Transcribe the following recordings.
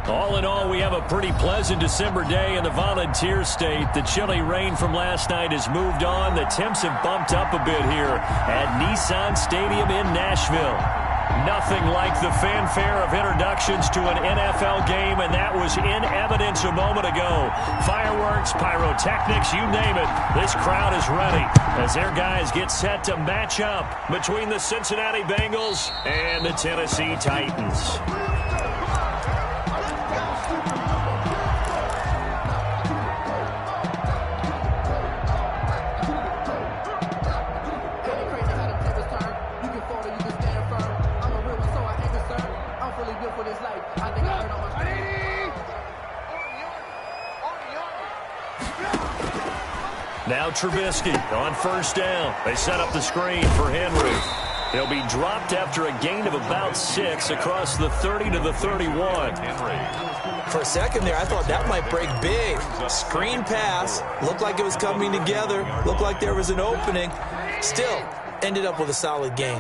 All in all, we have a pretty pleasant December day in the Volunteer State. The chilly rain from last night has moved on. The temps have bumped up a bit here at Nissan Stadium in Nashville. Nothing like the fanfare of introductions to an NFL game, and that was in evidence a moment ago. Fireworks, pyrotechnics, you name it. This crowd is ready as their guys get set to match up between the Cincinnati Bengals and the Tennessee Titans. Now Trubisky on first down. They set up the screen for Henry. He'll be dropped after a gain of about 6 across the 30 to the 31. For a second there, I thought that might break big. Screen pass. Looked like it was coming together. Looked like there was an opening. Still, ended up with a solid gain.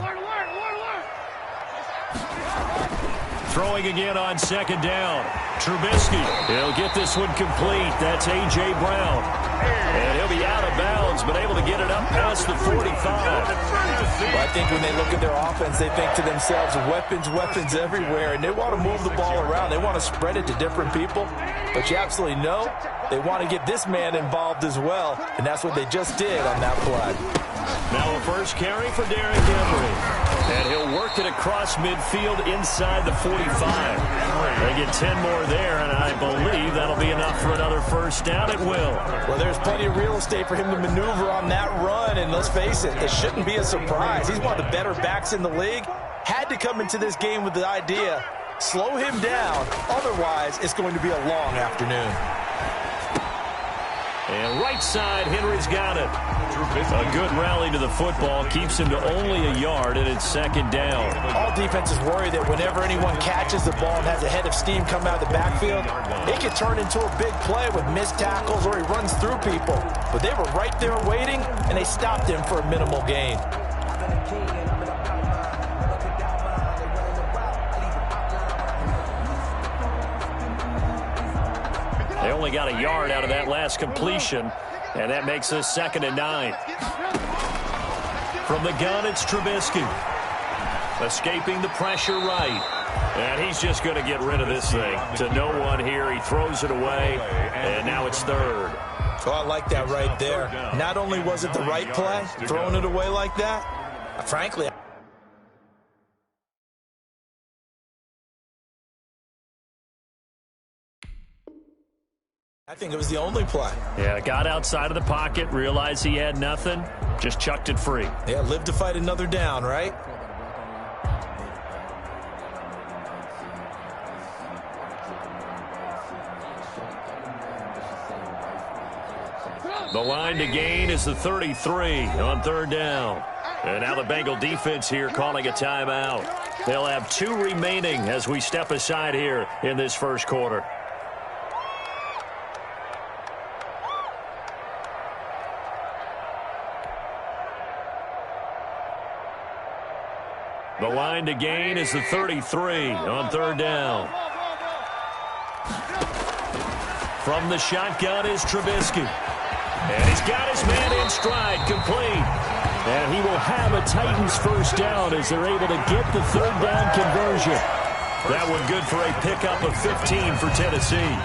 Throwing again on second down. Trubisky. He'll get this one complete. That's A.J. Brown. And he'll be out of bounds, but able to get it up past the 45. Well, I think when they look at their offense, they think to themselves, weapons, weapons everywhere, and they want to move the ball around. They want to spread it to different people, but you absolutely know they want to get this man involved as well, and that's what they just did on that play. Now a first carry for Derrick Henry. And he'll work it across midfield inside the 45. They get 10 more there, and I believe that'll be enough for another first down. It will. Well, there's plenty of real estate for him to maneuver on that run, and let's face it, it shouldn't be a surprise. He's one of the better backs in the league. Had to come into this game with the idea, slow him down. Otherwise, it's going to be a long afternoon. And right side, Henry's got it. A good rally to the football keeps him to only a yard, and it's second down. All defenses worry that whenever anyone catches the ball and has a head of steam come out of the backfield, it can turn into a big play with missed tackles or he runs through people. But they were right there waiting, and they stopped him for a minimal gain. They only got a yard out of that last completion, and that makes us 2nd and 9. From the gun, it's Trubisky. Escaping the pressure right. And he's just going to get rid of this thing. To no one here. He throws it away, and now it's 3rd. Oh, I like that right there. Not only was it the right play, throwing it away like that, frankly, I think it was the only play. Yeah, got outside of the pocket, realized he had nothing, just chucked it free. Yeah, live to fight another down, right? The line to gain is the 33 on 3rd down. And now the Bengal defense here calling a timeout. They'll have 2 remaining as we step aside here in this first quarter. The line to gain is the 33 on 3rd down. From the shotgun is Trubisky. And he's got his man in stride, complete. And he will have a Titans first down as they're able to get the 3rd down conversion. That one good for a pickup of 15 for Tennessee.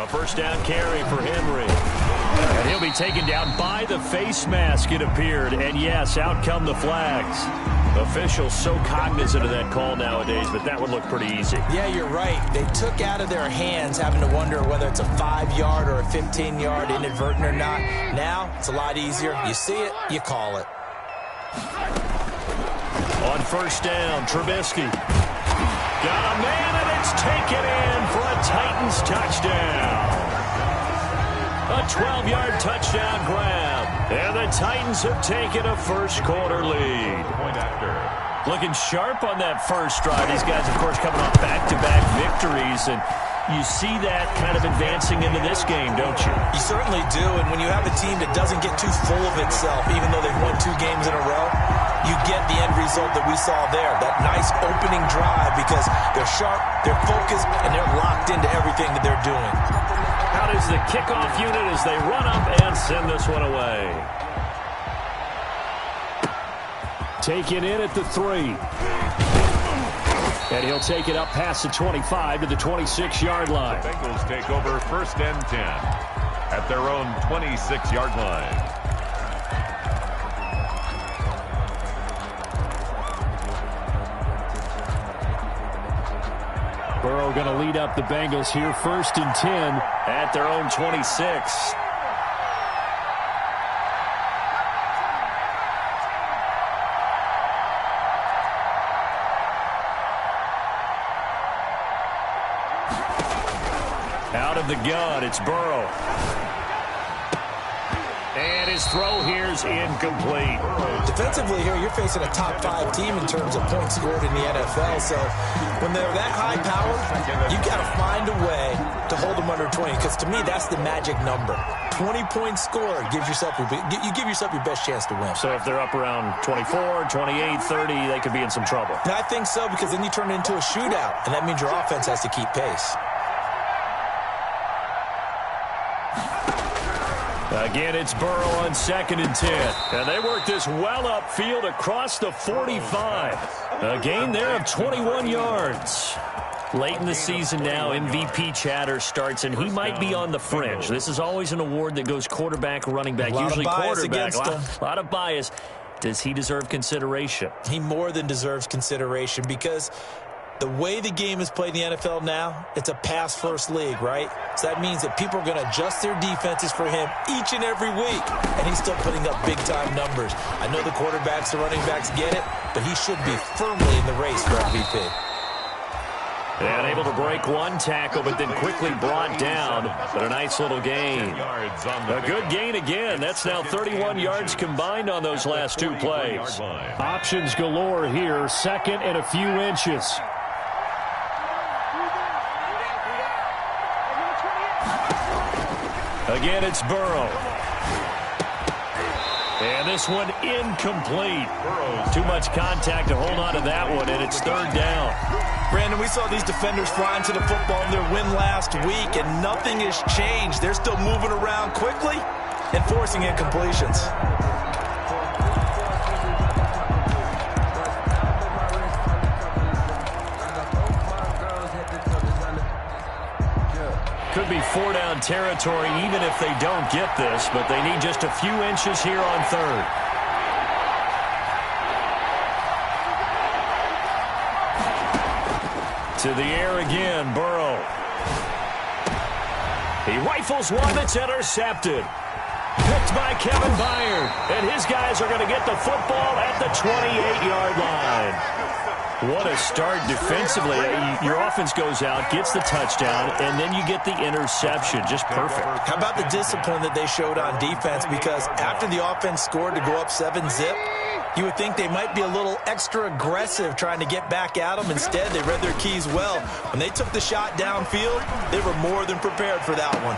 First down carry for Henry. And he'll be taken down by the face mask, it appeared. And yes, out come the flags. Officials so cognizant of that call nowadays, but that would look pretty easy. Yeah, you're right. They took out of their hands having to wonder whether it's a 5-yard or a 15-yard, inadvertent or not. Now, it's a lot easier. You see it, you call it. On first down, Trubisky. Got a man, and it's taken in for a Titans touchdown. A 12-yard touchdown grab. And the Titans have taken a first quarter lead. Looking sharp on that first drive. These guys, of course, coming off back-to-back victories, and you see that kind of advancing into this game, don't you? You certainly do, and when you have a team that doesn't get too full of itself, even though they've won 2 games in a row, you get the end result that we saw there, that nice opening drive, because they're sharp, they're focused, and they're locked into everything that they're doing. Out is the kickoff unit as they run up and send this one away. Taken in at the 3. And he'll take it up past the 25 to the 26-yard line. The Bengals take over 1st and 10 at their own 26-yard line. Burrow going to lead up the Bengals here, 1st and 10 at their own 26. Out of the gun, it's Burrow. And his throw here is incomplete. Defensively here, you're facing a top 5 team in terms of points scored in the NFL. So when they're that high powered, you got to find a way to hold them under 20. Because to me, that's the magic number. 20 points scored gives yourself you give yourself your best chance to win. So if they're up around 24, 28, 30, they could be in some trouble. And I think so, because then you turn it into a shootout, and that means your offense has to keep pace. Again, it's Burrow on 2nd and 10. And they work this well upfield across the 45. A gain there of 21 yards. Late in the season now, MVP chatter starts, and he might be on the fringe. This is always an award that goes quarterback, running back, usually quarterback. A lot of bias. Does he deserve consideration? He more than deserves consideration, because the way the game is played in the NFL now, it's a pass-first league, right? So that means that people are going to adjust their defenses for him each and every week, and he's still putting up big-time numbers. I know the quarterbacks, the running backs get it, but he should be firmly in the race for MVP. And able to break one tackle, but then quickly brought down. But a nice little gain. A good gain again. That's now 31 yards combined on those last 2 plays. Options galore here. 2nd and a few inches. Again, it's Burrow. And this one incomplete. Too much contact to hold on to that one, and it's 3rd down. Brandon, we saw these defenders flying to the football in their win last week, and nothing has changed. They're still moving around quickly and forcing incompletions. Could be 4-down territory even if they don't get this, but they need just a few inches here on 3rd. To the air again, Burrow. He rifles one that's intercepted. Picked by Kevin Byard. And his guys are going to get the football at the 28-yard line. What a start defensively. Your offense goes out, gets the touchdown, and then you get the interception. Just perfect. How about the discipline that they showed on defense? Because after the offense scored to go up 7-zip, you would think they might be a little extra aggressive trying to get back at them. Instead, they read their keys well. When they took the shot downfield, they were more than prepared for that one.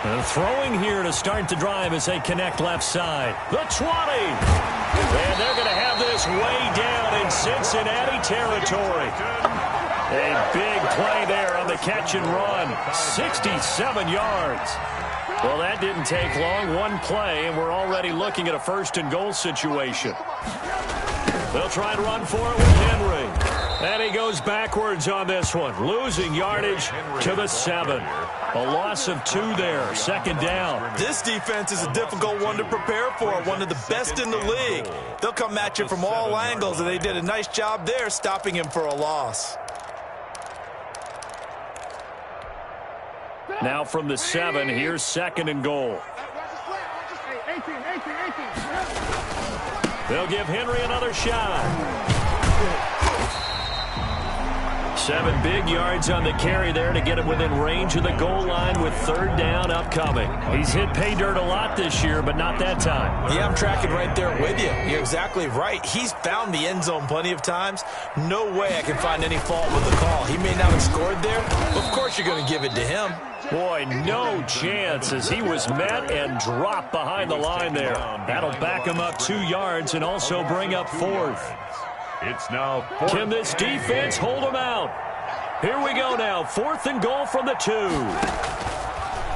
And throwing here to start the drive as they connect left side. The 20. And they're going to have this way down in Cincinnati territory. A big play there on the catch and run. 67 yards. Well, that didn't take long. One play, and we're already looking at a 1st and goal situation. They'll try and run for it with Henry. And he goes backwards on this one, losing yardage to the 7. A loss of 2 there, 2nd down. This defense is a difficult one to prepare for, one of the best in the league. They'll come at you from all angles, and they did a nice job there stopping him for a loss. Now from the 7, here's 2nd and goal. They'll give Henry another shot. 7 big yards on the carry there to get him within range of the goal line with 3rd down upcoming. He's hit pay dirt a lot this year, but not that time. Yeah, I'm tracking right there with you. You're exactly right. He's found the end zone plenty of times. No way I can find any fault with the call. He may not have scored there. Of course you're going to give it to him. Boy, no chance as he was met and dropped behind the line there. That'll back him up 2 yards and also bring up 4th. It's now 4th. Can this defense hold him out? Here we go now. 4th and goal from the 2.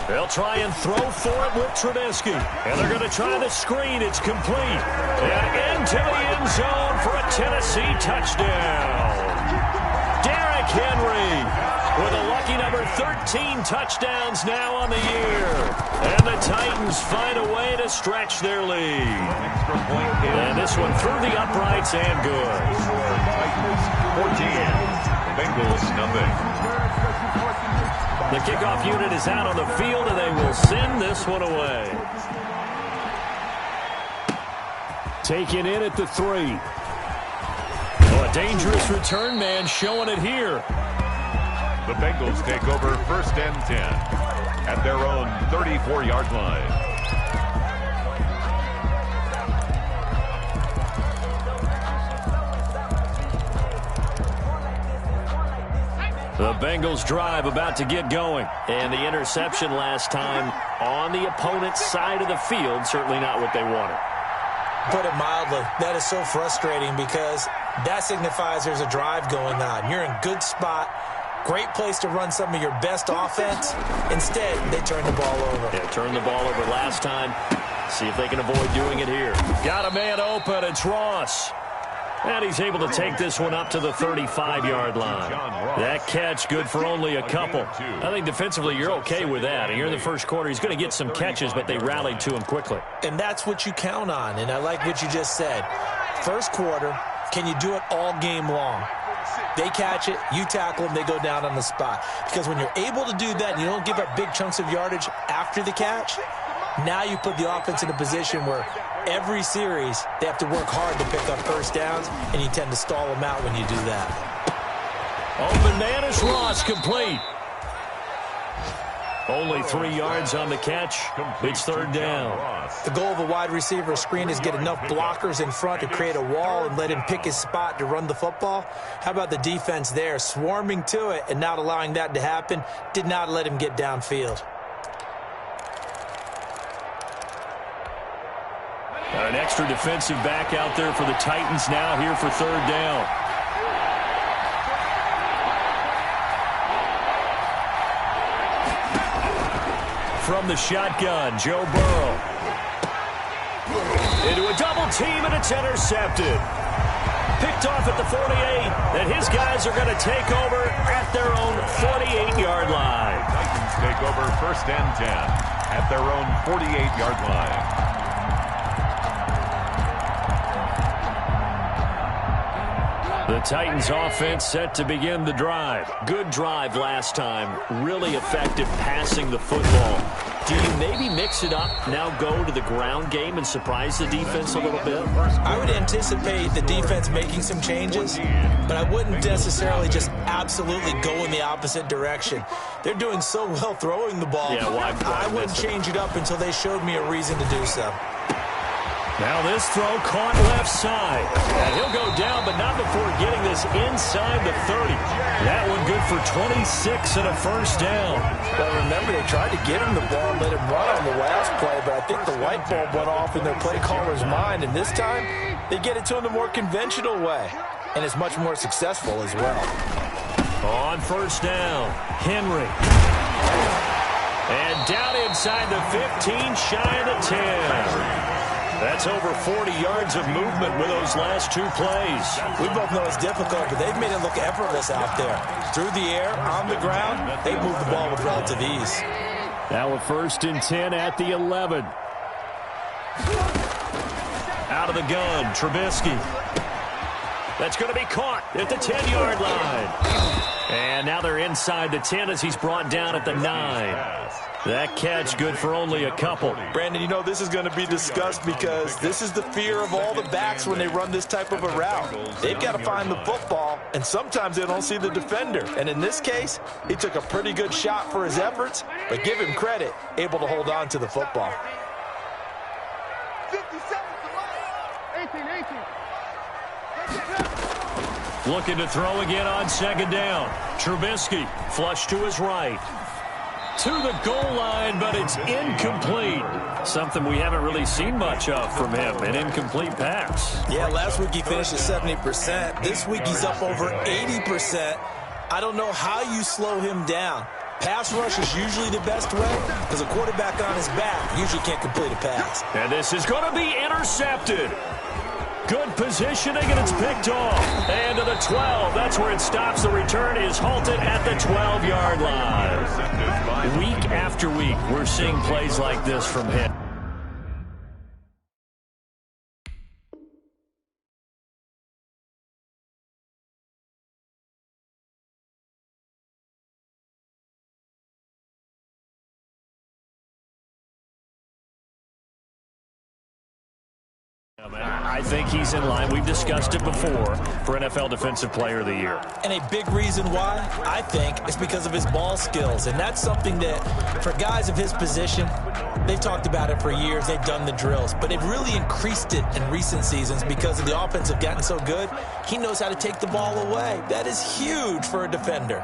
They'll try and throw for it with Trubisky. And they're going to try the screen. It's complete. And into the end zone for a Tennessee touchdown. Derrick Henry with a lucky number 13 touchdowns now on the year. And the Titans find a way to stretch their lead. And this one through the uprights and good. 14. Bengals nothing. The kickoff unit is out on the field, and they will send this one away. Taken in at the 3. Oh, a dangerous return man showing it here. The Bengals take over 1st and 10 at their own 34-yard line. The Bengals drive about to get going. And the interception last time on the opponent's side of the field, certainly not what they wanted. Put it mildly, that is so frustrating because that signifies there's a drive going on. You're in good spot. Great place to run some of your best offense. Instead, they turn the ball over. Yeah, turned the ball over last time. See if they can avoid doing it here. Got a man open. It's Ross. And he's able to take this one up to the 35-yard line. That catch good for only a couple. I think defensively you're okay with that. And you're in the first quarter. He's going to get some catches, but they rallied to him quickly. And that's what you count on. And I like what you just said. First quarter, can you do it all game long? They catch it, you tackle them, they go down on the spot. Because when you're able to do that and you don't give up big chunks of yardage after the catch, now you put the offense in a position where every series they have to work hard to pick up 1st downs, and you tend to stall them out when you do that. Open man is Ross, complete. Only 3 yards on the catch. It's 3rd down. The goal of a wide receiver screen is get enough blockers in front to create a wall and let him pick his spot to run the football. How about the defense there, swarming to it and not allowing that to happen? Did not let him get downfield. Got an extra defensive back out there for the Titans now here for 3rd down. From the shotgun, Joe Burrow. Into a double team, and it's intercepted. Picked off at the 48, and his guys are going to take over at their own 48-yard line. Titans take over 1st and 10 at their own 48-yard line. The Titans offense set to begin the drive. Good drive last time. Really effective passing the football. Do you maybe mix it up, now go to the ground game and surprise the defense a little bit? I would anticipate the defense making some changes, but I wouldn't necessarily just absolutely go in the opposite direction. They're doing so well throwing the ball. Yeah, why I wouldn't change it up until they showed me a reason to do so. Now this throw caught left side. And he'll go down, but not before getting this inside the 30. That one good for 26 and a 1st down. Well, remember, they tried to get him the ball and let him run on the last play, but I think the light bulb went off in their play caller's mind, and this time they get it to him the more conventional way, and it's much more successful as well. On 1st down, Henry. And down inside the 15, shy of the 10. That's over 40 yards of movement with those last 2 plays. We both know it's difficult, but they've made it look effortless out there. Through the air, on the ground, they've moved the ball with relative ease. Now a 1st and 10 at the 11. Out of the gun, Trubisky. That's going to be caught at the 10-yard line. And now they're inside the 10 as he's brought down at the 9. That catch good for only a couple. Brandon, you know this is going to be discussed because this is the fear of all the backs when they run this type of a route. They've got to find the football, and sometimes they don't see the defender. And in this case, he took a pretty good shot for his efforts, but give him credit, able to hold on to the football. 18. Looking to throw again on second down. Trubisky, flush to his right. To the goal line, but it's incomplete. Something we haven't really seen much of from him, an incomplete pass. Yeah, last week he finished at 70%. This week he's up over 80%. I don't know how you slow him down. Pass rush is usually the best way because a quarterback on his back usually can't complete a pass. And this is going to be intercepted. Good positioning, and it's picked off. And to the 12. That's where it stops. The return is halted at the 12-yard line. Week after week, we're seeing plays like this from him. I think he's in line. We've discussed it before for NFL Defensive Player of the Year. And a big reason why, I think, is because of his ball skills. And that's something that, for guys of his position, they've talked about it for years. They've done the drills. But they've really increased it in recent seasons because of the offense have gotten so good. He knows how to take the ball away. That is huge for a defender.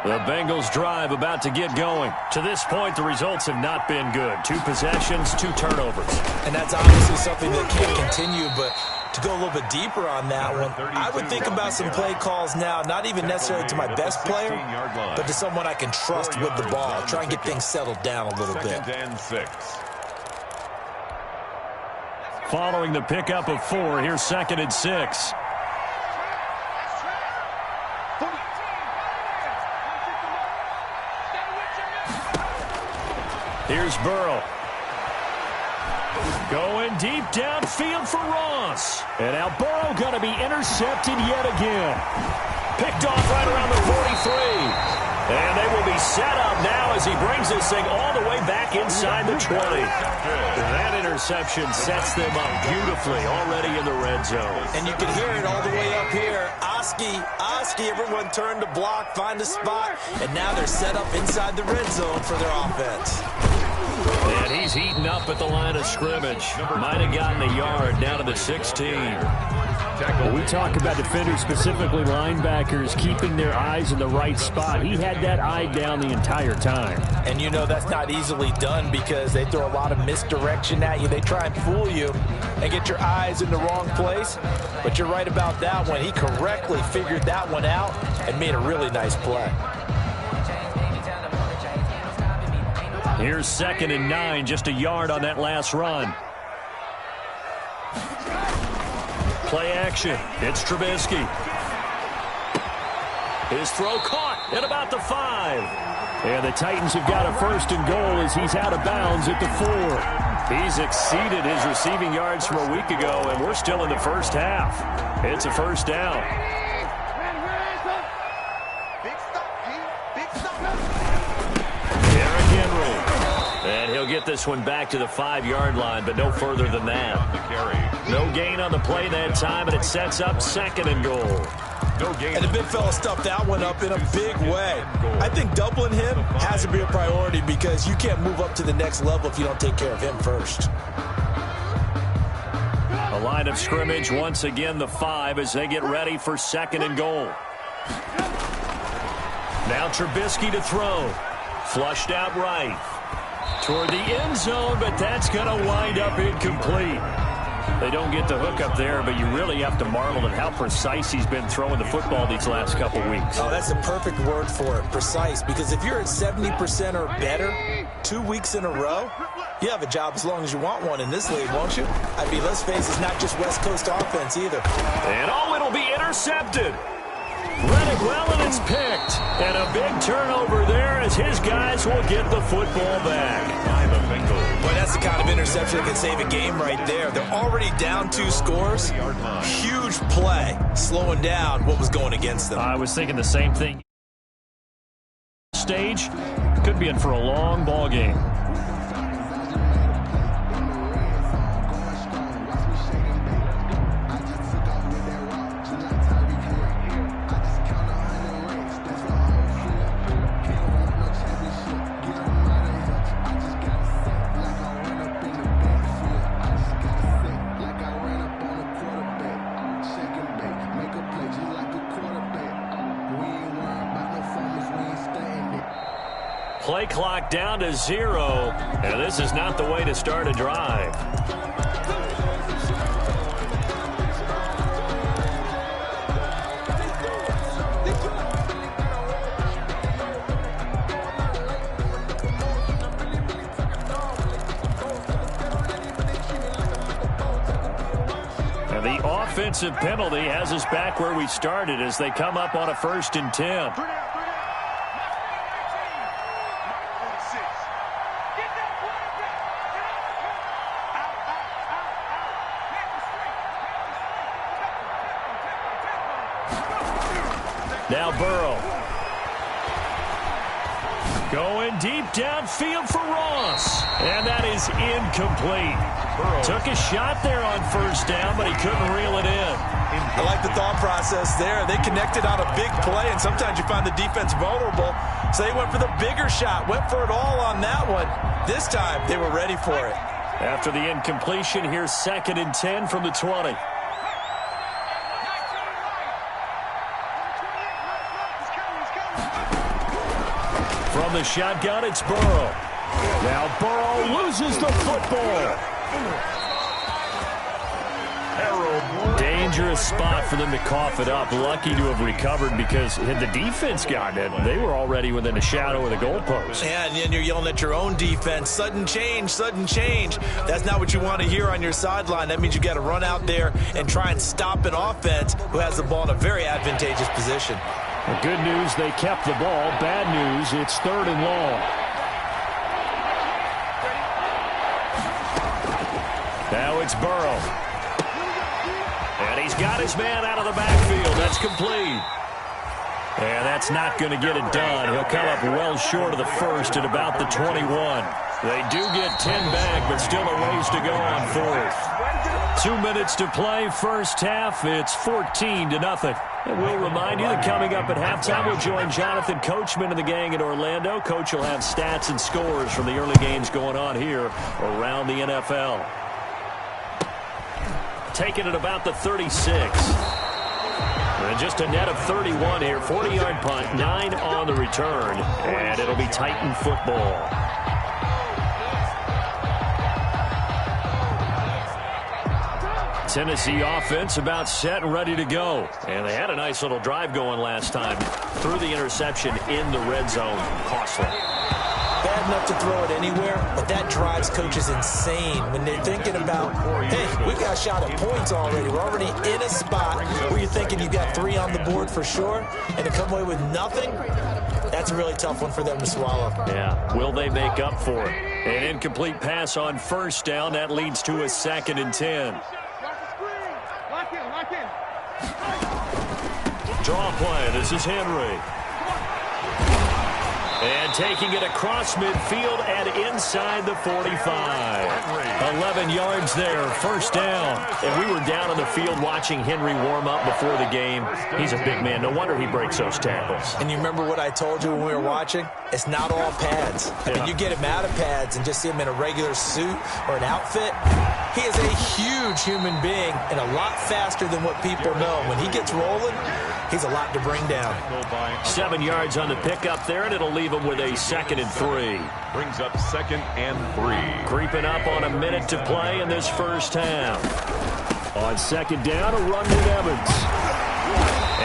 The Bengals drive about to get going. To this point, the results have not been good. 2 possessions, 2 turnovers. And that's obviously something that can't continue, but to go a little bit deeper on that one, I would think about some play calls now, not even necessarily to my best player, but to someone I can trust with the ball. Try and get things settled down a little bit. Following the pickup of 4, here's 2nd and 6. Here's Burrow. Going deep downfield for Ross. And now Burrow going to be intercepted yet again. Picked off right around the 43. And they will be set up now as he brings this thing all the way back inside the 20. That interception sets them up beautifully already in the red zone. And you can hear it all the way up here. Oski, everyone turned to block, find a spot, and now they're set up inside the red zone for their offense. And he's heating up at the line of scrimmage. Might have gotten a yard down to the 16. Well, we talk about defenders, specifically linebackers, keeping their eyes in the right spot. He had that eye down the entire time. And you know that's not easily done because they throw a lot of misdirection at you. They try and fool you and get your eyes in the wrong place. But you're right about that one. He correctly figured that one out and made a really nice play. Here's 2nd and 9, just a yard on that last run. Play action. It's Trubisky. His throw caught at about the 5. And the Titans have got a 1st and goal as he's out of bounds at the 4. He's exceeded his receiving yards from a week ago, and we're still in the first half. It's a 1st down. And he'll get this one back to the 5-yard line, but no further than that. No gain on the play that time, and it sets up 2nd and goal. And the big fella stuffed that one up in a big way. I think doubling him has to be a priority because you can't move up to the next level if you don't take care of him first. A line of scrimmage, once again the 5 as they get ready for 2nd and goal. Now Trubisky to throw. Flushed out right. Toward the end zone, but that's going to wind up incomplete. They don't get the hook up there, but you really have to marvel at how precise he's been throwing the football these last couple weeks. Oh, that's the perfect word for it, precise, because if you're at 70% or better 2 weeks in a row, you have a job as long as you want one in this league, won't you? I mean, let's face it, it's not just West Coast offense either. And it'll be intercepted. Read it well, and it's picked. And a big turnover there as his guys will get the football back. Boy, that's the kind of interception that can save a game right there. They're already down 2 scores. Huge play, slowing down what was going against them. I was thinking the same thing. Stage, Could be in for a long ball game. Play clock down to 0, and this is not the way to start a drive. And the offensive penalty has us back where we started as they come up on a 1st and 10. Now Burrow. Going deep downfield for Ross. And that is incomplete. Burrow took a shot there on 1st down, but he couldn't reel it in. I like the thought process there. They connected on a big play, and sometimes you find the defense vulnerable. So they went for the bigger shot, went for it all on that one. This time, they were ready for it. After the incompletion, here's 2nd and 10 from the 20. From the shotgun, it's Burrow. Now Burrow loses the football. Dangerous spot for them to cough it up. Lucky to have recovered because had the defense gotten it, they were already within a shadow of the goalpost. Yeah, and then you're yelling at your own defense. Sudden change, sudden change. That's not what you want to hear on your sideline. That means you got to run out there and try and stop an offense who has the ball in a very advantageous position. Well, good news, they kept the ball. Bad news, it's 3rd and long. Now it's Burrow. And he's got his man out of the backfield. That's complete. And that's not going to get it done. He'll come up well short of the 1st at about the 21. They do get 10 back, but still a ways to go on 4th. 2 minutes to play, 1st half. It's 14-0. And we'll remind you that coming up at halftime, we'll join Jonathan Coachman and the gang in Orlando. Coach will have stats and scores from the early games going on here around the NFL. Taking it about the 36. And just a net of 31 here. 40-yard punt, 9 on the return. And it'll be Titan football. Tennessee offense about set and ready to go. And they had a nice little drive going last time. Threw the interception in the red zone. Costly. Bad enough to throw it anywhere, but that drives coaches insane when they're thinking about, hey, we got a shot at points already. We're already in a spot where you're thinking you got 3 on the board for sure, and to come away with nothing, that's a really tough one for them to swallow. Yeah, will they make up for it? An incomplete pass on 1st down. That leads to a 2nd and 10. Draw play. This is Henry. And taking it across midfield and inside the 45. 11 yards there, 1st down. And we were down on the field watching Henry warm up before the game. He's a big man. No wonder he breaks those tackles. And you remember what I told you when we were watching? It's not all pads. I mean, you get him out of pads and just see him in a regular suit or an outfit. He is a huge human being and a lot faster than what people know. When he gets rolling, he's a lot to bring down. 7 yards on the pickup there, and it'll leave him with a 2nd and 3. Brings up 2nd and 3. Creeping up on a minute to play in this 1st half. On 2nd down, a run with Evans.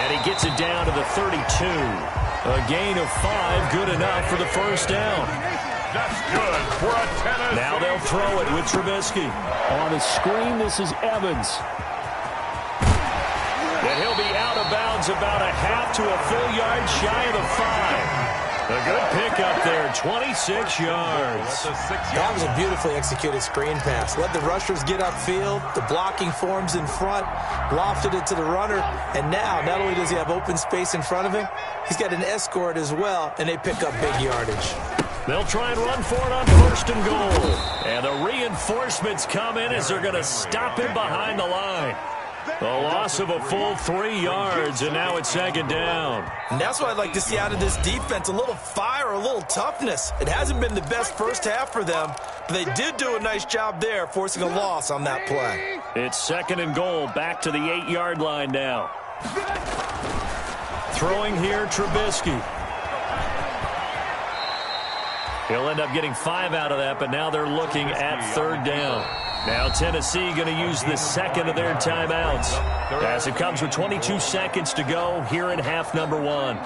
And he gets it down to the 32. A gain of 5, good enough for the 1st down. That's good for a Tennessee. Now they'll throw it with Trubisky. On the screen, this is Evans. And he'll be out of bounds about a half to a full yard shy of the 5. A good pickup there, 26 yards. That was a beautifully executed screen pass. Let the rushers get upfield. The blocking forms in front. Lofted it to the runner. And now, not only does he have open space in front of him, he's got an escort as well, and they pick up big yardage. They'll try and run for it on first and goal. And the reinforcements come in as they're going to stop him behind the line. The loss of a full 3 yards, and now it's second down. And that's what I'd like to see out of this defense, a little fire, a little toughness. It hasn't been the best first half for them, but they did do a nice job there, forcing a loss on that play. It's second and goal, back to the 8-yard line now. Throwing here, Trubisky. He'll end up getting 5 out of that, but now they're looking at third down. Now Tennessee going to use the second of their timeouts as it comes with 22 seconds to go here in half number 1.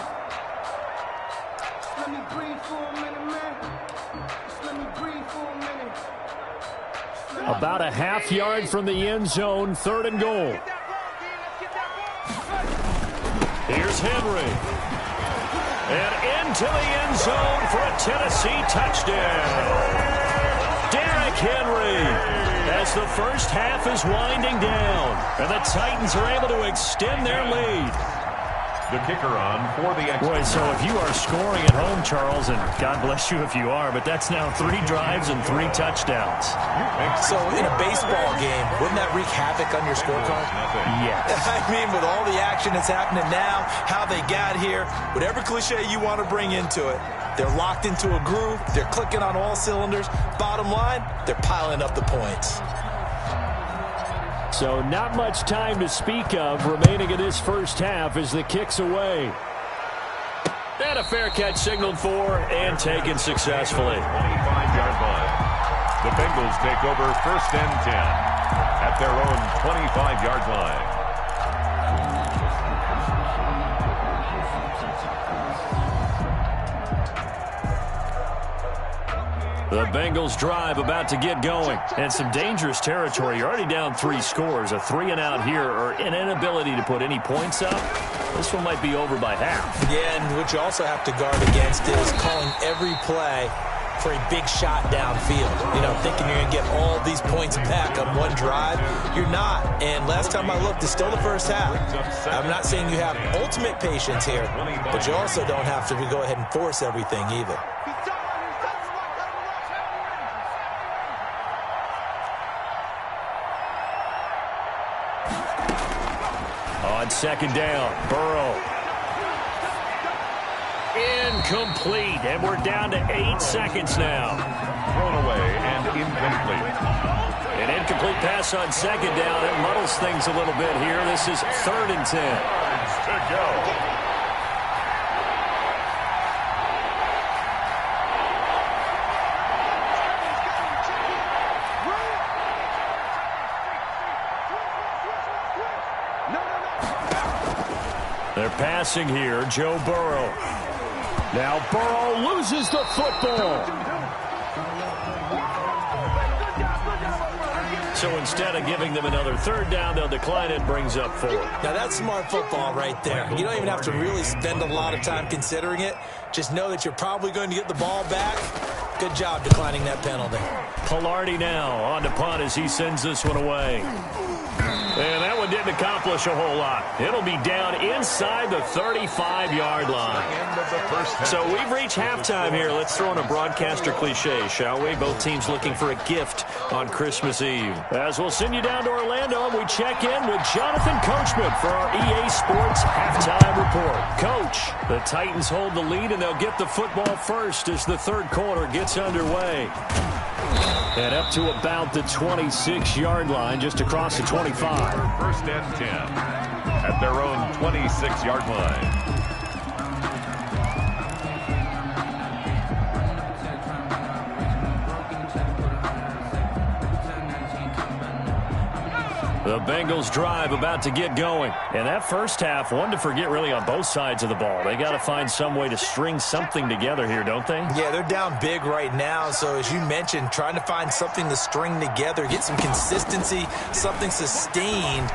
About a half yard from the end zone, third and goal. Here's Henry. And into the end zone for a Tennessee touchdown. Derrick Henry. As the first half is winding down, and the Titans are able to extend their lead. The kicker on for the extra. Boy, so if you are scoring at home, Charles, and God bless you if you are, but that's now 3 drives and 3 touchdowns. So in a baseball game, wouldn't that wreak havoc on your scorecard? Yes. I mean, with all the action that's happening now, how they got here, whatever cliche you want to bring into it, they're locked into a groove. They're clicking on all cylinders. Bottom line, they're piling up the points. So not much time to speak of remaining in this first half as the kick's away. And a fair catch signaled for and taken successfully. 25-yard line. The Bengals take over first and 10 at their own 25-yard line. The Bengals drive about to get going. And some dangerous territory. You're already down 3 scores. A 3-and-out here or an inability to put any points up. This one might be over by half. Yeah, and what you also have to guard against is calling every play for a big shot downfield. You know, thinking you're going to get all these points back on one drive. You're not. And last time I looked, it's still the first half. I'm not saying you have ultimate patience here, but you also don't have to go ahead and force everything either. On second down, Burrow. Incomplete, and we're down to 8 seconds now. Thrown away and incomplete. An incomplete pass on second down. It muddles things a little bit here. This is third and 10. To go. They're passing here, Joe Burrow. Now Burrow loses the football. So instead of giving them another third down, they'll decline it, brings up 4. Now that's smart football right there. You don't even have to really spend a lot of time considering it. Just know that you're probably going to get the ball back. Good job declining that penalty. Pilardi now on to punt as he sends this one away. And that one didn't accomplish a whole lot. It'll be down inside the 35-yard line. So we've reached halftime here. Let's throw in a broadcaster cliche, shall we? Both teams looking for a gift on Christmas Eve. As we'll send you down to Orlando, and we check in with Jonathan Coachman for our EA Sports Halftime Report. Coach, the Titans hold the lead, and they'll get the football first as the third quarter gets underway. And up to about the 26-yard line, just across the 25. First and 10 at their own 26-yard line. The Bengals drive about to get going. And that first half, one to forget really on both sides of the ball. They got to find some way to string something together here, don't they? Yeah, they're down big right now. So as you mentioned, trying to find something to string together, get some consistency, something sustained,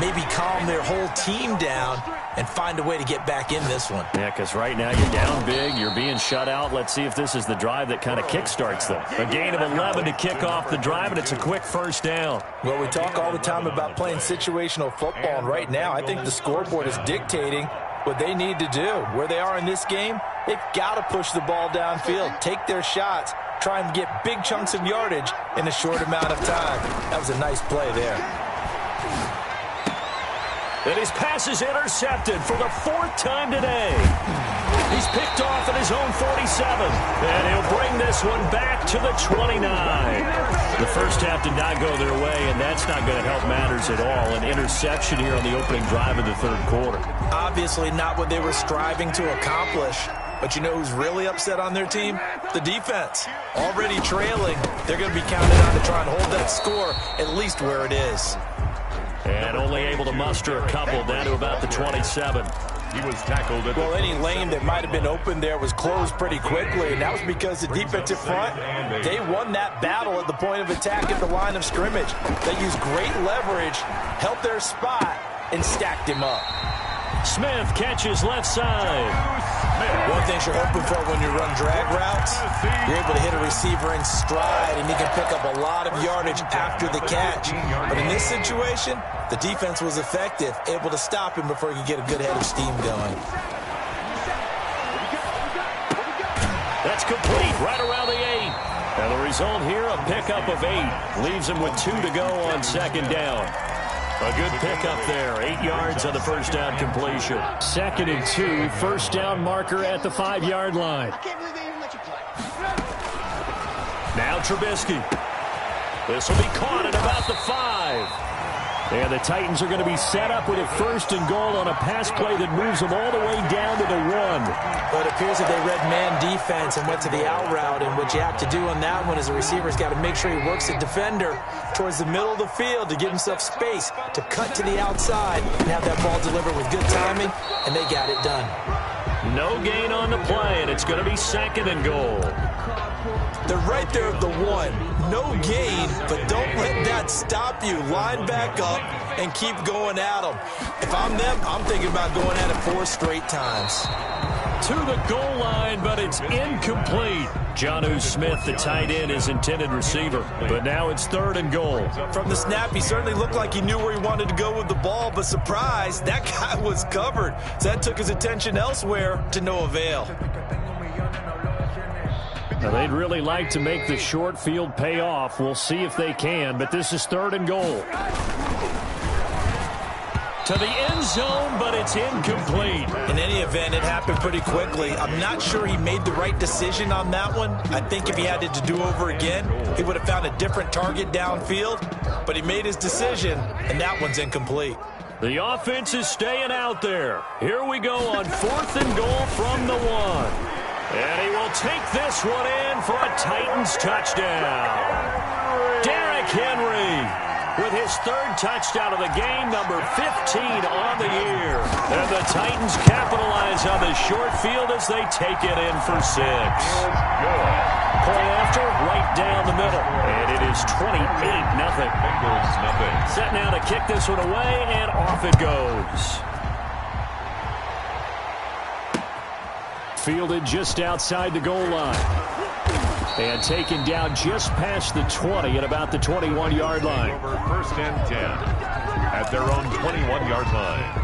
maybe calm their whole team down and find a way to get back in this one. Yeah, because right now you're down big. You're being shut out. Let's see if this is the drive that kind of kickstarts them. A gain of 11 to kick off the drive, and it's a quick first down. Well, we talk all the time about playing situational football, and right now I think the scoreboard is dictating what they need to do. Where they are in this game, they've got to push the ball downfield, take their shots, try and get big chunks of yardage in a short amount of time. That was a nice play there. And his pass is intercepted for the 4th time today. He's picked off at his own 47. And he'll bring this one back to the 29. The first half did not go their way, and that's not going to help matters at all. An interception here on the opening drive of the 3rd quarter. Obviously not what they were striving to accomplish. But you know who's really upset on their team? The defense. Already trailing. They're going to be counted on to try and hold that score at least where it is. And only able to muster a couple down to about the 27. He was tackled at well, any lane that might have been open there was closed pretty quickly, and that was because the defensive front, they won that battle at the point of attack at the line of scrimmage. They used great leverage, held their spot, and stacked him up. Smith catches left side. One thing you're hoping for when you run drag routes, you're able to hit a receiver in stride, and he can pick up a lot of yardage after the catch. But in this situation, the defense was effective, able to stop him before he could get a good head of steam going. That's complete right around the 8. And the result here, a pickup of 8. Leaves him with 2 to go on 2nd down. A good pickup there. 8 yards on the first down completion. 2nd and 2. First down marker at the 5-yard line. Now Trubisky. This will be caught at about the 5. And the Titans are going to be set up with a 1st and goal on a pass play that moves them all the way down to the 1. Well, it appears that they read man defense and went to the out route, and what you have to do on that one is the receiver's got to make sure he works the defender towards the middle of the field to give himself space to cut to the outside and have that ball delivered with good timing, and they got it done. No gain on the play, and it's going to be 2nd and goal. They're right there at the 1. No gain, but don't let that stop you. Line back up and keep going at them. If I'm them, I'm thinking about going at it 4 straight times. To the goal line, but it's incomplete. Jonnu Smith, the tight end, is intended receiver. But now it's 3rd and goal. From the snap, he certainly looked like he knew where he wanted to go with the ball, but surprise, that guy was covered. So that took his attention elsewhere to no avail. Now, they'd really like to make the short field pay off. We'll see if they can, but this is 3rd and goal. To the end zone, but it's incomplete. In any event, it happened pretty quickly. I'm not sure he made the right decision on that one. I think if he had it to do over again, he would have found a different target downfield, but he made his decision, and that one's incomplete. The offense is staying out there. Here we go on 4th and goal from the 1. And he will take this one in for a Titans touchdown. Derrick Henry with his 3rd touchdown of the game, number 15 on the year. And the Titans capitalize on the short field as they take it in for 6. Play after, right down the middle. And it is 28-0. Bengals nothing. Set now to kick this one away, and off it goes. Fielded just outside the goal line. And taken down just past the 20 at about the 21-yard line. Over 1st and 10 at their own 21-yard line.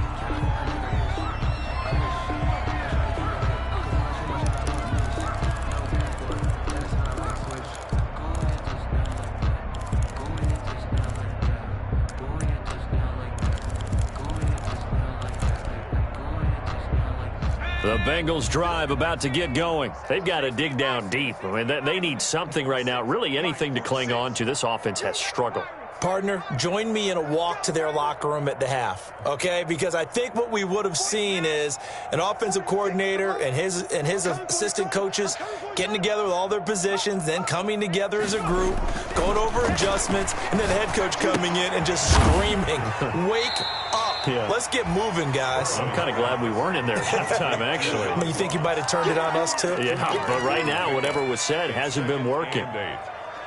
The Bengals drive about to get going. They've got to dig down deep. I mean, they need something right now, really anything to cling on to. This offense has struggled. Partner, join me in a walk to their locker room at the half, okay? Because I think what we would have seen is an offensive coordinator and his assistant coaches getting together with all their positions, then coming together as a group, going over adjustments, and then the head coach coming in and just screaming, "Wake up. Yeah. Let's get moving, guys." I'm kind of glad we weren't in there at halftime, actually. I mean, you think you might have turned it on us, too? Yeah, but right now, whatever was said hasn't been working.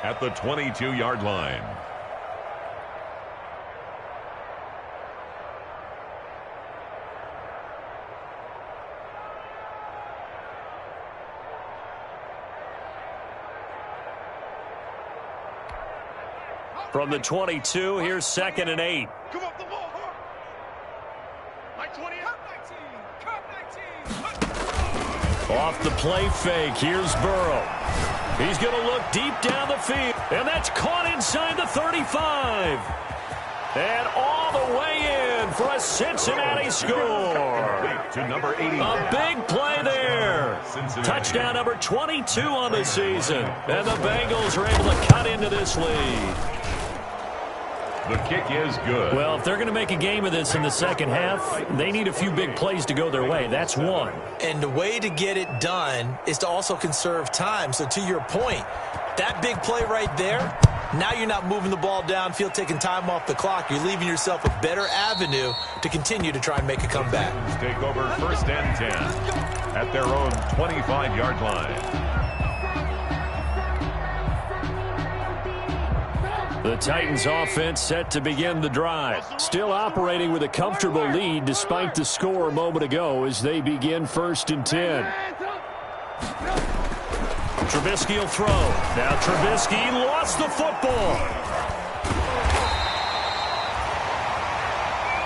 At the 22-yard line. From the 22, here's 2nd and 8. Off the play fake, here's Burrow. He's going to look deep down the field, and that's caught inside the 35. And all the way in for a Cincinnati score. To number 80. A big play there. Touchdown number 22 on the season. And the Bengals are able to cut into this lead. The kick is good. Well, if they're going to make a game of this in the second half, they need a few big plays to go their way. That's one. And the way to get it done is to also conserve time. So to your point, that big play right there, now you're not moving the ball downfield, taking time off the clock. You're leaving yourself a better avenue to continue to try and make a comeback. Take over first and 10 at their own 25-yard line. The Titans offense set to begin the drive. Still operating with a comfortable lead despite the score a moment ago as they begin first and 10. Trubisky will throw. Now Trubisky lost the football.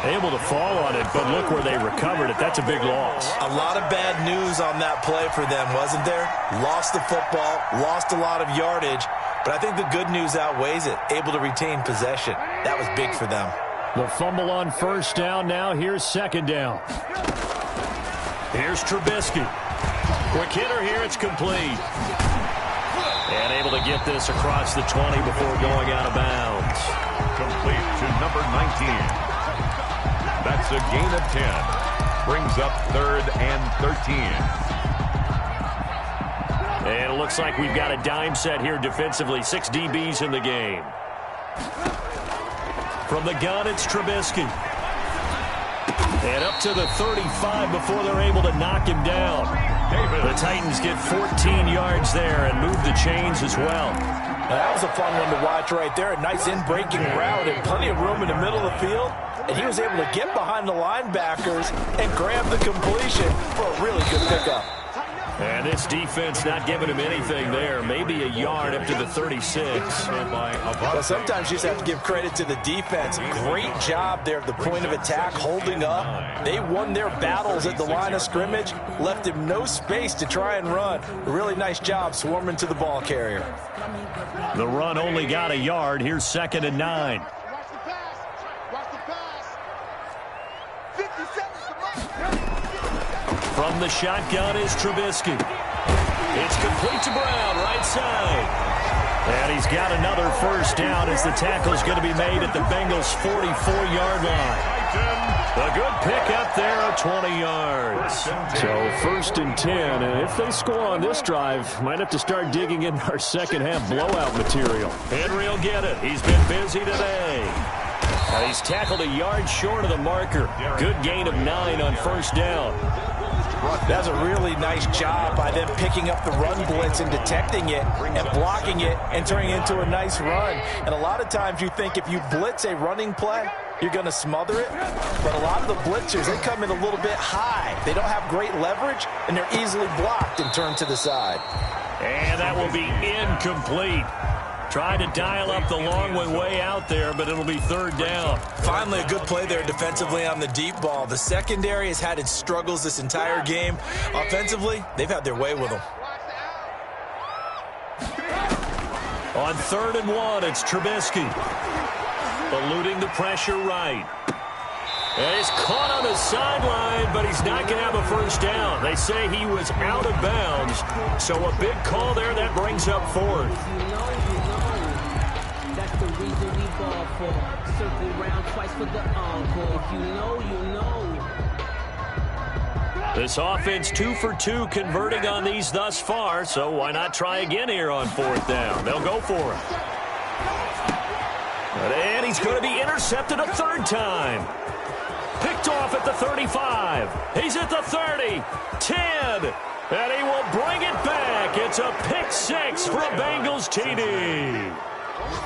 Able to fall on it, but look where they recovered it. That's a big loss. A lot of bad news on that play for them, wasn't there? Lost the football, lost a lot of yardage. But I think the good news outweighs it. Able to retain possession. That was big for them. The fumble on first down. Now here's second down. Here's Trubisky. Quick hitter here. It's complete. And able to get this across the 20 before going out of bounds. Complete to number 19. That's a gain of 10. Brings up third and 13. And it looks like we've got a dime set here defensively. 6 DBs in the game. From the gun, it's Trubisky. And up to the 35 before they're able to knock him down. The Titans get 14 yards there and move the chains as well. Now, that was a fun one to watch right there. A nice in-breaking route and plenty of room in the middle of the field. And he was able to get behind the linebackers and grab the completion for a really good pickup. And this defense not giving him anything there. Maybe a yard up to the 36. Well, sometimes you just have to give credit to the defense. Great job there at the point of attack, holding up. They won their battles at the line of scrimmage, left him no space to try and run. A really nice job swarming to the ball carrier. The run only got a yard. Here's second and 9. From the shotgun is Trubisky. It's complete to Brown, right side. And he's got another first down as the tackle's going to be made at the Bengals' 44-yard line. A good pickup there of 20 yards. So first and 10, and if they score on this drive, might have to start digging in our second half blowout material. Henry will get it. He's been busy today. And he's tackled a yard short of the marker. Good gain of 9 on first down. That's a really nice job by them picking up the run blitz and detecting it and blocking it and turning it into a nice run. And a lot of times you think if you blitz a running play, you're going to smother it. But a lot of the blitzers, they come in a little bit high. They don't have great leverage, and they're easily blocked and turned to the side. And that will be incomplete. Trying to dial up the long way out there, but it'll be third down. Finally, a good play there defensively on the deep ball. The secondary has had its struggles this entire game. Offensively, they've had their way with them. On third and 1, it's Trubisky. Eluding the pressure right. And he's caught on the sideline, but he's not going to have a first down. They say he was out of bounds. So a big call there that brings up fourth. That's the reason we ball for. Circle round twice for the encore. If you know, you know. This offense 2 for 2 converting on these thus far, so why not try again here on fourth down? They'll go for it. And he's going to be intercepted a third time. Picked off at the 35. He's at the 30. 10. And he will bring it back. It's a pick 6 for a Bengals TD.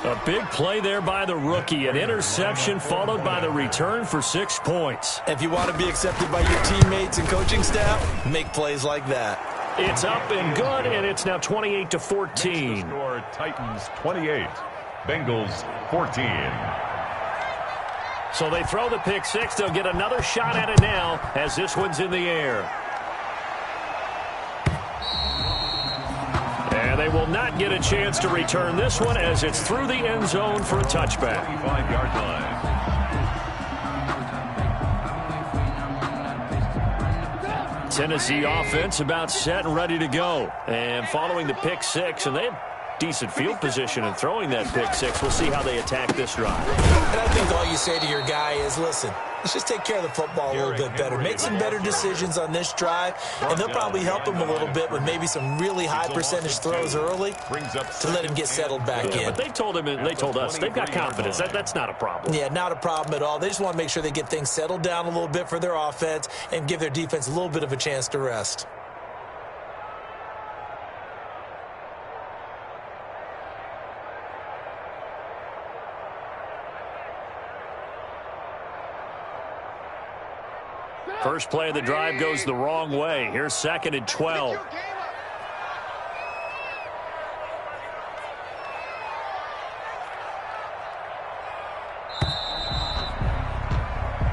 A big play there by the rookie. An interception followed by the return for 6 points. If you want to be accepted by your teammates and coaching staff, make plays like that. It's up and good, and it's now 28-14. Score Titans 28, Bengals 14. So they throw the pick six. They'll get another shot at it now as this one's in the air. And they will not get a chance to return this one as it's through the end zone for a touchback. 25-yard line. Tennessee offense about set and ready to go. And following the pick six, and they had decent field position in throwing that pick six. We'll see how they attack this drive. And I think all you say to your guy is, listen, let's just take care of the football a little bit better. Make some better decisions on this drive, and they'll probably help him a little bit with maybe some really high percentage throws early to let him get settled back in. But they told him, and they told us, they've got confidence. That's not a problem. Yeah, not a problem at all. They just want to make sure they get things settled down a little bit for their offense and give their defense a little bit of a chance to rest. First play of the drive goes the wrong way. Here's 2nd and 12.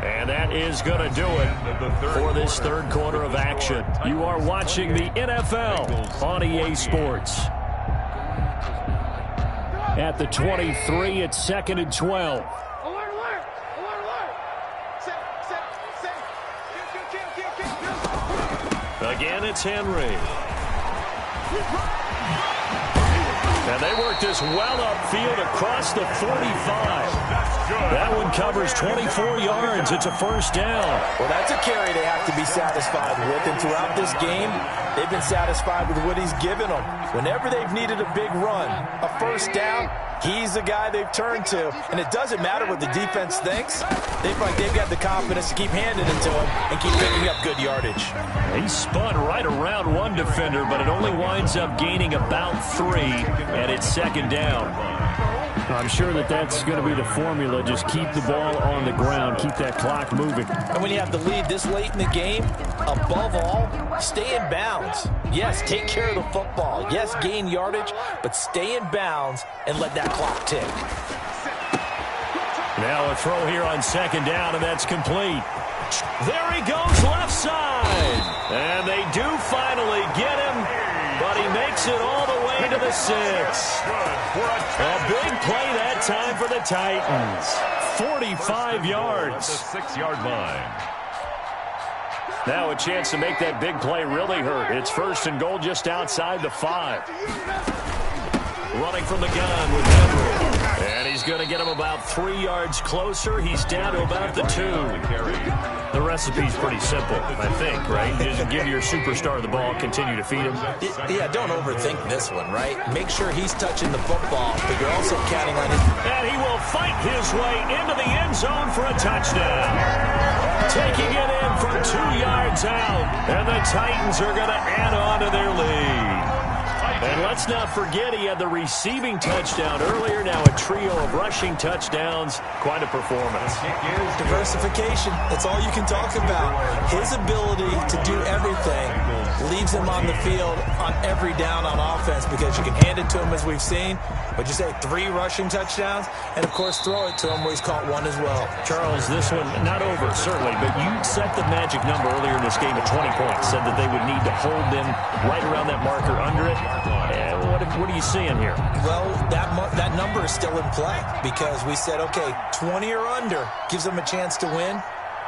And that is going to do it for this third quarter of action. You are watching the NFL on EA Sports. At the 23, it's 2nd and 12. Again, it's Henry. And they work this well upfield across the 45. That one covers 24 yards. It's a first down. Well, that's a carry they have to be satisfied with. And throughout this game, they've been satisfied with what he's given them. Whenever they've needed a big run, a first down, he's the guy they've turned to. And it doesn't matter what the defense thinks. They feel like they've got the confidence to keep handing it to him and keep picking up good yardage. He spun right around one defender, but it only winds up gaining about 3, and it's 2nd down. I'm sure that's going to be the formula. Just keep the ball on the ground. Keep that clock moving. And when you have the lead this late in the game, above all, stay in bounds. Yes, take care of the football. Yes, gain yardage, but stay in bounds and let that clock tick. Now a throw here on 2nd down, and that's complete. There he goes left side. And they do finally get him, but he makes it all the way to the 6. A big play that time for the Titans. 45 yards. The 6-yard line. Now a chance to make that big play really hurt. It's 1st and goal just outside the 5. Running from the gun with Henry. And he's going to get him about 3 yards closer. He's down to about the 2. The recipe's pretty simple, I think, right? Just give your superstar the ball, continue to feed him. Yeah, don't overthink this one, right? Make sure he's touching the football, but you're also counting on his... And he will fight his way into the end zone for a touchdown. Taking it in from 2 yards out. And the Titans are going to add on to their lead. And let's not forget he had the receiving touchdown earlier. Now a trio of rushing touchdowns. Quite a performance. Diversification. That's all you can talk about. His ability to do everything leaves him on the field on every down on offense because you can hand it to him as we've seen. Would you say 3 rushing touchdowns? And, of course, throw it to him where he's caught 1 as well. Charles, this one, not over, certainly, but you set the magic number earlier in this game at 20 points. Said that they would need to hold them right around that marker under it. What are you seeing here? Well, that number is still in play because we said, okay, 20 or under gives them a chance to win.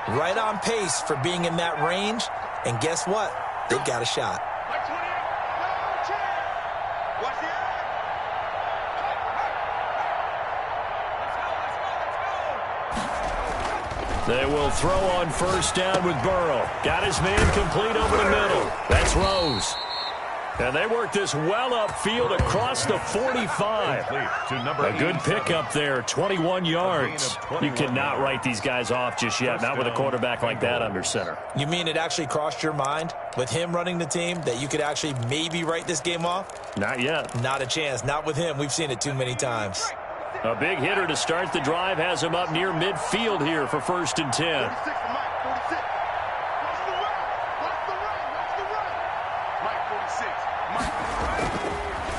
Right on pace for being in that range. And guess what? They've got a shot. They will throw on 1st down with Burrow. Got his man complete over the middle. That's Rose. And they work this well upfield across the 45. A good pickup there, 21 yards. You cannot write these guys off just yet, not with a quarterback like that under center. You mean it actually crossed your mind with him running the team that you could actually maybe write this game off? Not yet. Not a chance. Not with him. We've seen it too many times. A big hitter to start the drive has him up near midfield here for 1st and 10.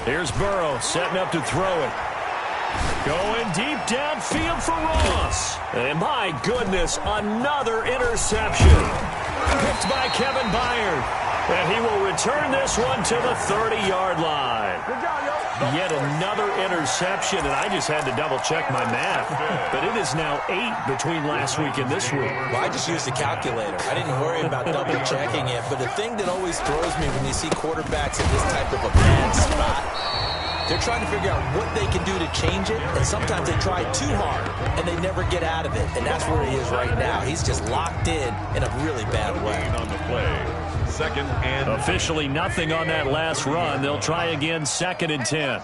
Here's Burrow setting up to throw it. Going deep downfield for Ross. And my goodness, another interception. Picked by Kevin Byard. And he will return this one to the 30-yard line. Yet another interception, and I just had to double-check my math. But it is now 8 between last week and this week. Well, I just used a calculator. I didn't worry about double-checking it. But the thing that always throws me when you see quarterbacks in this type of a bad spot, they're trying to figure out what they can do to change it, and sometimes they try too hard, and they never get out of it. And that's where he is right now. He's just locked in a really bad way. On the play. Second and officially nothing on that last run. They'll try again, 2nd and 10.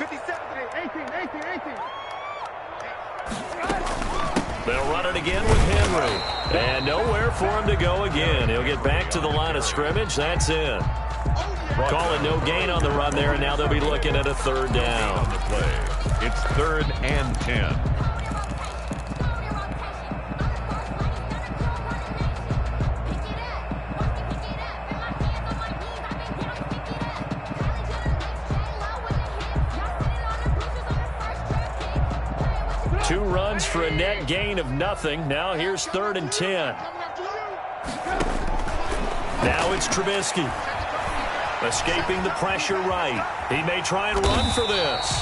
18. They'll run it again with Henry. And nowhere for him to go again. He'll get back to the line of scrimmage. That's it. Calling no gain on the run there, and now they'll be looking at a 3rd down. On the play. It's 3rd and 10. Two runs for a net gain of nothing. Now here's 3rd and 10. Now it's Trubisky. Escaping the pressure right. He may try and run for this.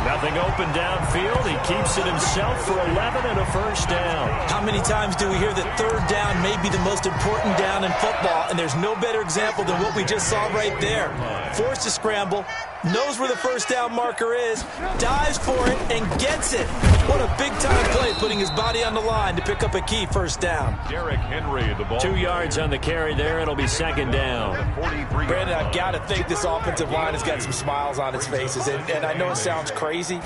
Nothing open downfield. He keeps it himself for 11 and a 1st down. How many times do we hear that 3rd down may be the most important down in football, and there's no better example than what we just saw right there. Forced to scramble, knows where the 1st down marker is, dives for it, and gets it. What a big-time play, putting his body on the line to pick up a key 1st down. Derrick Henry, the ball. 2 yards on the carry there. It'll be 2nd down. Brandon, I've got to think this offensive line has got some smiles on its faces, and I know it sounds crazy,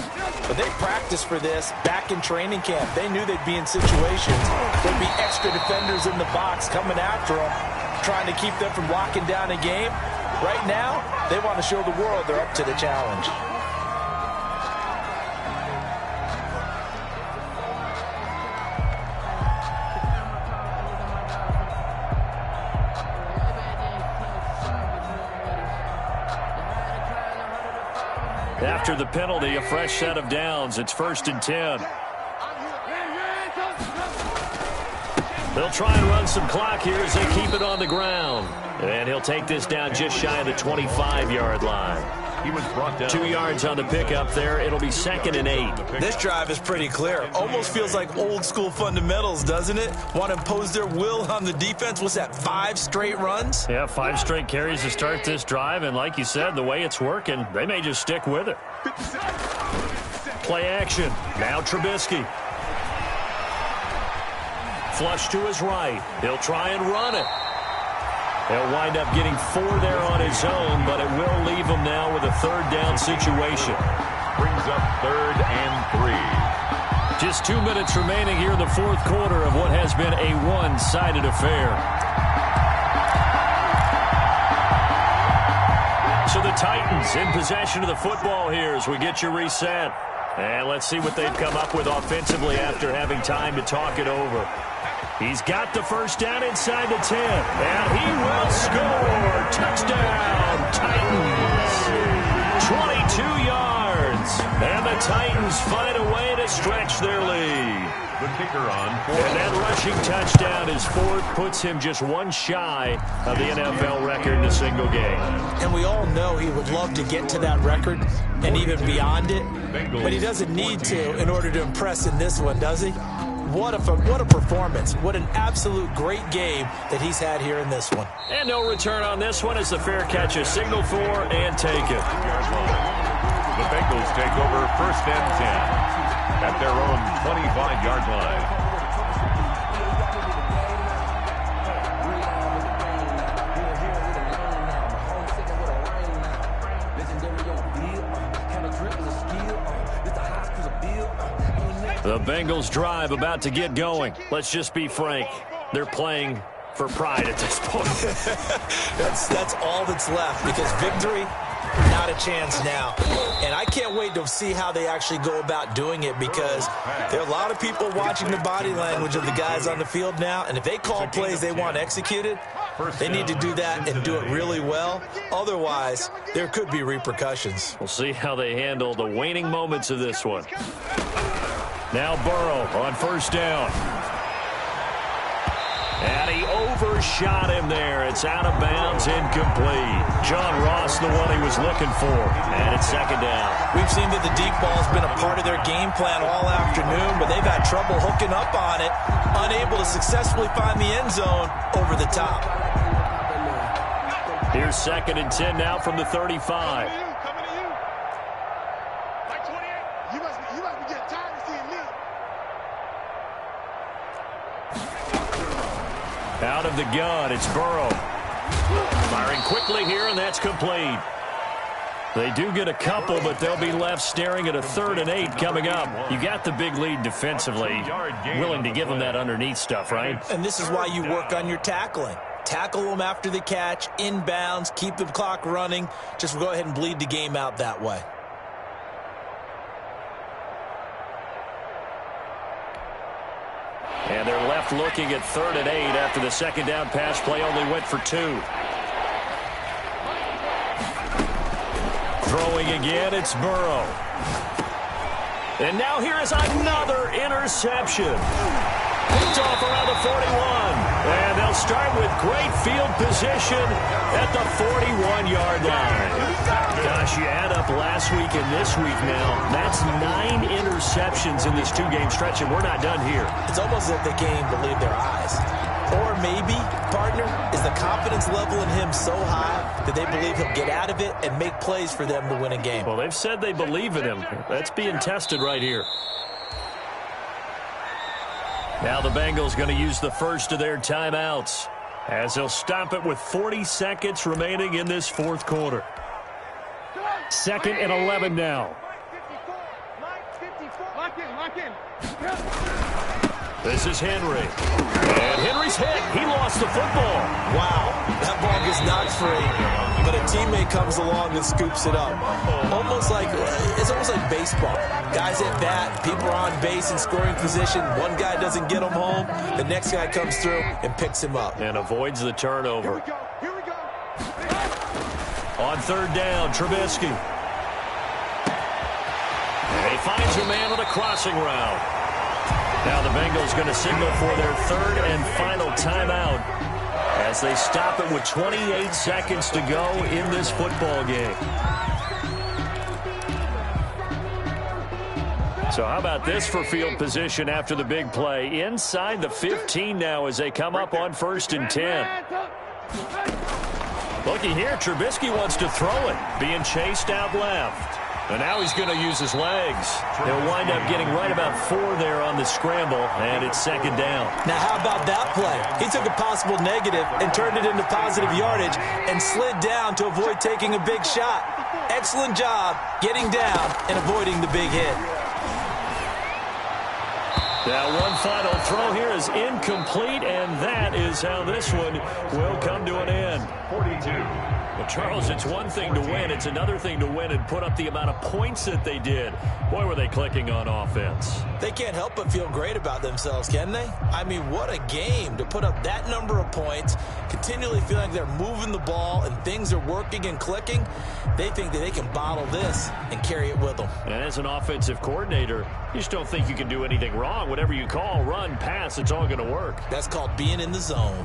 but they practiced for this back in training camp. They knew they'd be in situations. There'd be extra defenders in the box coming after them, trying to keep them from locking down a game. Right now, they want to show the world they're up to the challenge. After the penalty, a fresh set of downs. It's 1st and 10. They'll try and run some clock here as they keep it on the ground. And he'll take this down just shy of the 25-yard line. He was brought down. 2 yards on the pickup there. It'll be 2nd and 8. This drive is pretty clear. Almost feels like old school fundamentals, doesn't it? Want to impose their will on the defense. What's that, 5 straight runs? Yeah, 5 straight carries to start this drive. And like you said, the way it's working, they may just stick with it. Play action. Now Trubisky. Flush to his right. He'll try and run it. He'll wind up getting 4 there on his own, but it will leave him now with a 3rd down situation. Brings up 3rd and 3. Just 2 minutes remaining here in the 4th quarter of what has been a one-sided affair. So the Titans in possession of the football here as we get you reset. And let's see what they've come up with offensively after having time to talk it over. He's got the 1st down inside the 10. And he will score. Touchdown, Titans. 22 yards. And the Titans find a way to stretch their lead. The kicker on. And that rushing touchdown is 4th, puts him just 1 shy of the NFL record in a single game. And we all know he would love to get to that record and even beyond it. But he doesn't need to in order to impress in this one, does he? What a performance. What an absolute great game that he's had here in this one. And no return on this one as the fair catch is signaled for and taken. The Bengals take over 1st and 10 at their own 25-yard line. The Bengals drive about to get going. Let's just be frank. They're playing for pride at this point. That's all that's left because victory, not a chance now. And I can't wait to see how they actually go about doing it because there are a lot of people watching the body language of the guys on the field now. And if they call plays they want executed, They need to do that and do it really well. Otherwise, there could be repercussions. We'll see how they handle the waning moments of this one. Now Burrow on first down. And he overshot him there. It's out of bounds, incomplete. John Ross, the one he was looking for. And it's second down. We've seen that the deep ball has been a part of their game plan all afternoon, but they've had trouble hooking up on it, unable to successfully find the end zone over the top. Here's 2nd and 10 now from the 35. Out of the gun, it's Burrow. Firing quickly here, and that's complete. They do get a couple, but they'll be left staring at a 3rd and 8 coming up. You got the big lead defensively. Willing to give them that underneath stuff, right? And this is why you work on your tackling. Tackle them after the catch, inbounds, keep the clock running. Just go ahead and bleed the game out that way. And they're left looking at 3rd and 8 after the second down pass play only went for 2. Throwing again, it's Burrow. And now here is another interception. Picked off around the 41. And they'll start with great field position at the 41-yard line. Gosh, you add up last week and this week now. That's 9 interceptions in this 2-game stretch, and we're not done here. It's almost as if they can't even believe their eyes. Or maybe, partner, is the confidence level in him so high that they believe he'll get out of it and make plays for them to win a game. Well, they've said they believe in him. That's being tested right here. Now the Bengals going to use the first of their timeouts as they'll stop it with 40 seconds remaining in this 4th quarter. 2nd and 11 now. This is Henry. And Henry's hit. He lost the football. Wow, that ball gets knocked free, but a teammate comes along and scoops it up. It's almost like baseball. Guys at bat, people are on base in scoring position. One guy doesn't get him home. The next guy comes through and picks him up. And avoids the turnover. Here we go. On 3rd down, Trubisky. And he finds a man on a crossing route. Now the Bengals going to signal for their 3rd and final timeout as they stop it with 28 seconds to go in this football game. So how about this for field position after the big play? Inside the 15 now as they come up on 1st and 10. Looky here, Trubisky wants to throw it, being chased out left. And now he's going to use his legs. They'll wind up getting right about 4 there on the scramble, and it's 2nd down. Now, how about that play? He took a possible negative and turned it into positive yardage and slid down to avoid taking a big shot. Excellent job getting down and avoiding the big hit. Now, one final throw here is incomplete, and that is how this one will come to an end. 42. Well, Charles, it's one thing to win. It's another thing to win and put up the amount of points that they did. Boy, were they clicking on offense. They can't help but feel great about themselves, can they? I mean, what a game to put up that number of points, continually feel like they're moving the ball and things are working and clicking. They think that they can bottle this and carry it with them. And as an offensive coordinator, you just don't think you can do anything wrong. Whatever you call, run, pass, it's all going to work. That's called being in the zone.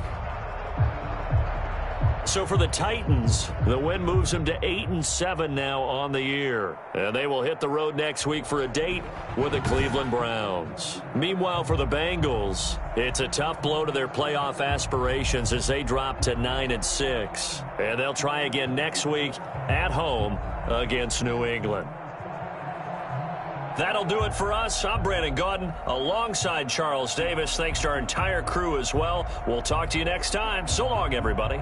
So for the Titans, the win moves them to 8-7 now on the year. And they will hit the road next week for a date with the Cleveland Browns. Meanwhile, for the Bengals, it's a tough blow to their playoff aspirations as they drop to 9-6. And they'll try again next week at home against New England. That'll do it for us. I'm Brandon Gaudin alongside Charles Davis. Thanks to our entire crew as well. We'll talk to you next time. So long, everybody.